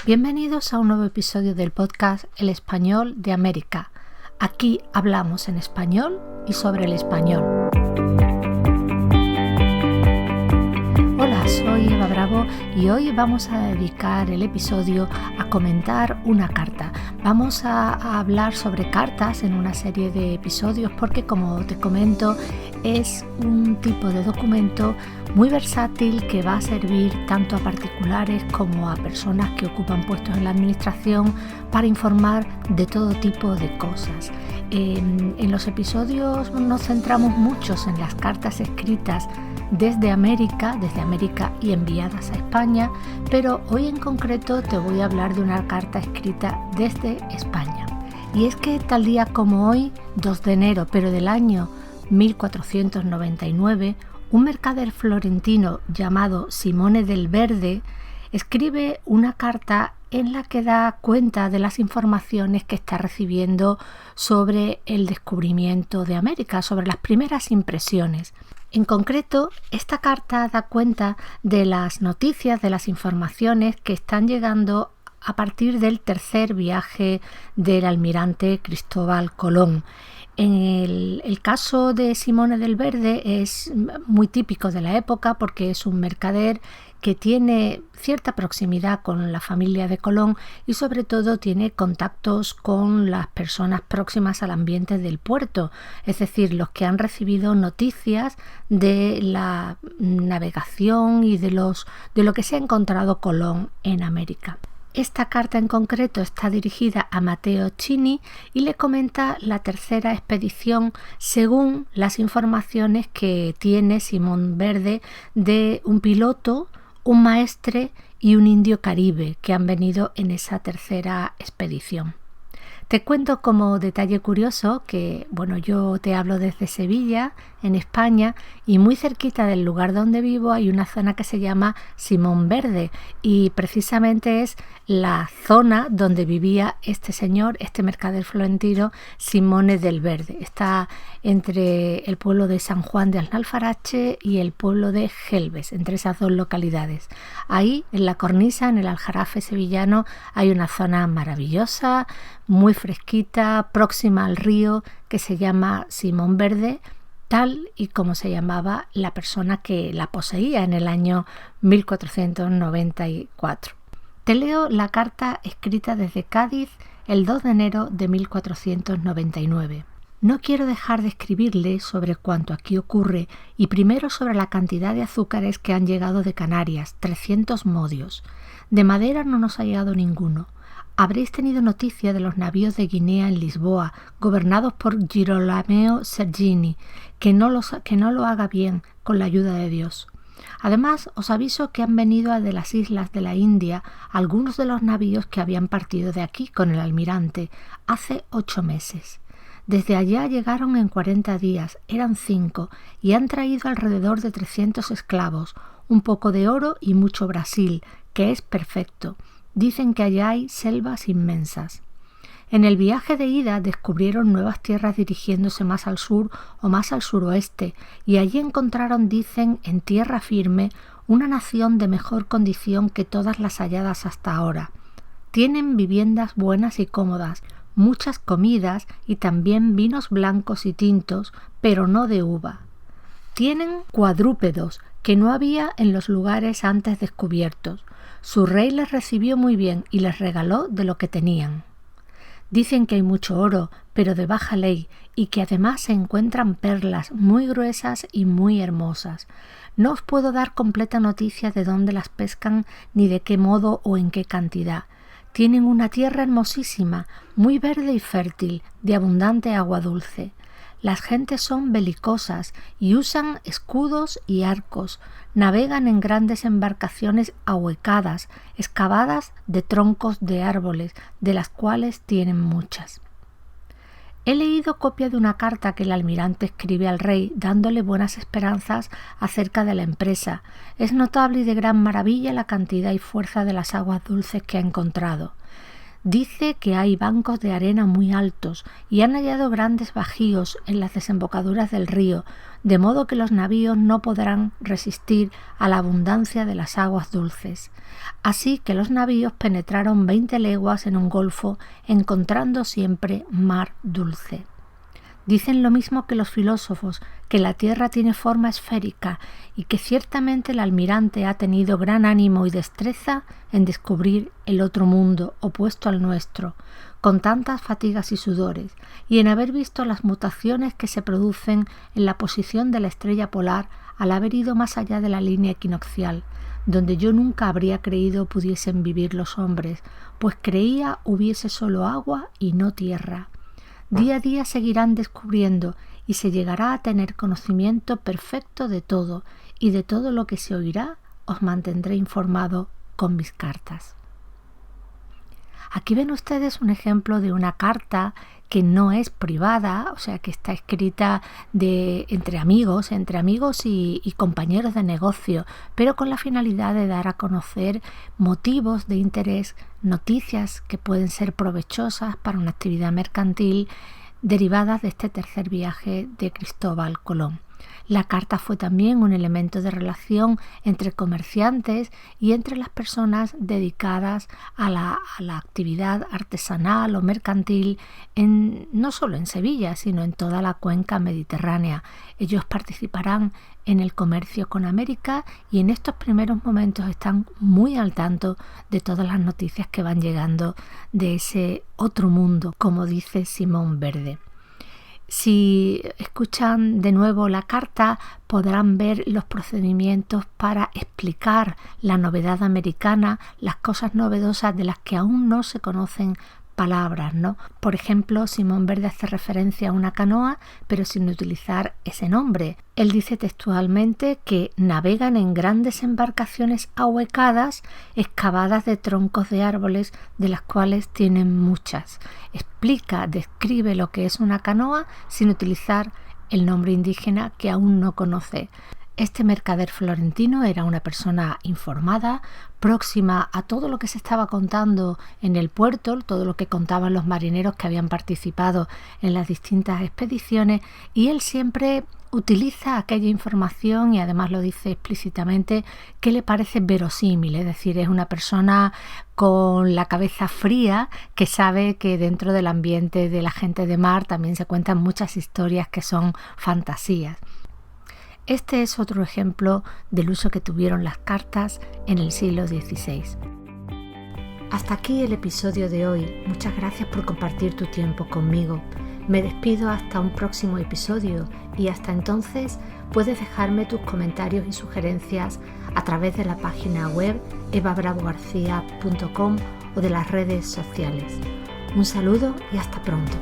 Bienvenidos a un nuevo episodio del podcast El Español de América. Aquí hablamos en español y sobre el español. Hola, soy Eva Bravo y hoy vamos a dedicar el episodio a comentar una carta. Vamos a hablar sobre cartas en una serie de episodios porque, como te comento, es un tipo de documento muy versátil que va a servir tanto a particulares como a personas que ocupan puestos en la administración para informar de todo tipo de cosas. En los episodios nos centramos mucho en las cartas escritas desde América y enviadas a España, pero hoy en concreto te voy a hablar de una carta escrita desde España. Y es que tal día como hoy, 2 de enero, pero del año 1499, un mercader florentino llamado Simone del Verde escribe una carta en la que da cuenta de las informaciones que está recibiendo sobre el descubrimiento de América, sobre las primeras impresiones. En concreto, esta carta da cuenta de las noticias, de las informaciones que están llegando a partir del tercer viaje del almirante Cristóbal Colón. El caso de Simone del Verde es muy típico de la época porque es un mercader que tiene cierta proximidad con la familia de Colón y sobre todo tiene contactos con las personas próximas al ambiente del puerto, es decir, los que han recibido noticias de la navegación y de lo que se ha encontrado Colón en América. Esta carta en concreto está dirigida a Matteo Cini y le comenta la tercera expedición según las informaciones que tiene Simón Verde de un piloto, un maestre y un indio caribe que han venido en esa tercera expedición. Te cuento como detalle curioso que, yo te hablo desde Sevilla, en España, y muy cerquita del lugar donde vivo hay una zona que se llama Simón Verde y precisamente es la zona donde vivía este señor, este mercader florentino, Simone del Verde. Está entre el pueblo de San Juan de Alnalfarache y el pueblo de Gelbes, entre esas dos localidades. Ahí, en la cornisa, en el Aljarafe sevillano, hay una zona maravillosa, muy fresquita, próxima al río, que se llama Simón Verde, tal y como se llamaba la persona que la poseía en el año 1494. Te leo la carta escrita desde Cádiz el 2 de enero de 1499. No quiero dejar de escribirle sobre cuanto aquí ocurre y primero sobre la cantidad de azúcares que han llegado de Canarias, 300 modios. De madera no nos ha llegado ninguno. Habréis tenido noticia de los navíos de Guinea en Lisboa, gobernados por Girolamo Sergini, que no lo haga bien con la ayuda de Dios. Además, os aviso que han venido de las islas de la India algunos de los navíos que habían partido de aquí con el almirante hace 8 meses. Desde allá llegaron en 40 días, eran 5, y han traído alrededor de 300 esclavos, un poco de oro y mucho Brasil, que es perfecto. Dicen que allá hay selvas inmensas. En el viaje de ida descubrieron nuevas tierras dirigiéndose más al sur o más al suroeste y allí encontraron, dicen, en tierra firme, una nación de mejor condición que todas las halladas hasta ahora. Tienen viviendas buenas y cómodas, muchas comidas y también vinos blancos y tintos, pero no de uva. Tienen cuadrúpedos que no había en los lugares antes descubiertos. Su rey les recibió muy bien y les regaló de lo que tenían. Dicen que hay mucho oro, pero de baja ley, y que además se encuentran perlas muy gruesas y muy hermosas. No os puedo dar completa noticia de dónde las pescan ni de qué modo o en qué cantidad. Tienen una tierra hermosísima, muy verde y fértil, de abundante agua dulce. Las gentes son belicosas y usan escudos y arcos. Navegan en grandes embarcaciones ahuecadas, excavadas de troncos de árboles, de las cuales tienen muchas. He leído copia de una carta que el almirante escribe al rey dándole buenas esperanzas acerca de la empresa. Es notable y de gran maravilla la cantidad y fuerza de las aguas dulces que ha encontrado. Dice que hay bancos de arena muy altos y han hallado grandes bajíos en las desembocaduras del río, de modo que los navíos no podrán resistir a la abundancia de las aguas dulces. Así que los navíos penetraron 20 leguas en un golfo, encontrando siempre mar dulce. Dicen lo mismo que los filósofos, que la Tierra tiene forma esférica y que ciertamente el almirante ha tenido gran ánimo y destreza en descubrir el otro mundo opuesto al nuestro, con tantas fatigas y sudores, y en haber visto las mutaciones que se producen en la posición de la estrella polar al haber ido más allá de la línea equinoccial, donde yo nunca habría creído pudiesen vivir los hombres, pues creía hubiese solo agua y no tierra. Día a día seguirán descubriendo y se llegará a tener conocimiento perfecto de todo, y de todo lo que se oirá os mantendré informado con mis cartas. Aquí ven ustedes un ejemplo de una carta que no es privada, o sea que está escrita entre amigos y compañeros de negocio, pero con la finalidad de dar a conocer motivos de interés, noticias que pueden ser provechosas para una actividad mercantil derivadas de este tercer viaje de Cristóbal Colón. La carta fue también un elemento de relación entre comerciantes y entre las personas dedicadas a la actividad artesanal o mercantil no solo en Sevilla, sino en toda la cuenca mediterránea. Ellos participarán en el comercio con América y en estos primeros momentos están muy al tanto de todas las noticias que van llegando de ese otro mundo, como dice Simón Verde. Si escuchan de nuevo la carta, podrán ver los procedimientos para explicar la novedad americana, las cosas novedosas de las que aún no se conocen palabras, ¿no? Por ejemplo, Simón Verde hace referencia a una canoa, pero sin utilizar ese nombre. Él dice textualmente que navegan en grandes embarcaciones ahuecadas, excavadas de troncos de árboles, de las cuales tienen muchas. Describe lo que es una canoa sin utilizar el nombre indígena que aún no conoce. Este mercader florentino era una persona informada, próxima a todo lo que se estaba contando en el puerto, todo lo que contaban los marineros que habían participado en las distintas expediciones, y él siempre utiliza aquella información y además lo dice explícitamente que le parece verosímil, es decir, es una persona con la cabeza fría que sabe que dentro del ambiente de la gente de mar también se cuentan muchas historias que son fantasías. Este es otro ejemplo del uso que tuvieron las cartas en el siglo XVI. Hasta aquí el episodio de hoy. Muchas gracias por compartir tu tiempo conmigo. Me despido hasta un próximo episodio y hasta entonces puedes dejarme tus comentarios y sugerencias a través de la página web evabravogarcia.com o de las redes sociales. Un saludo y hasta pronto.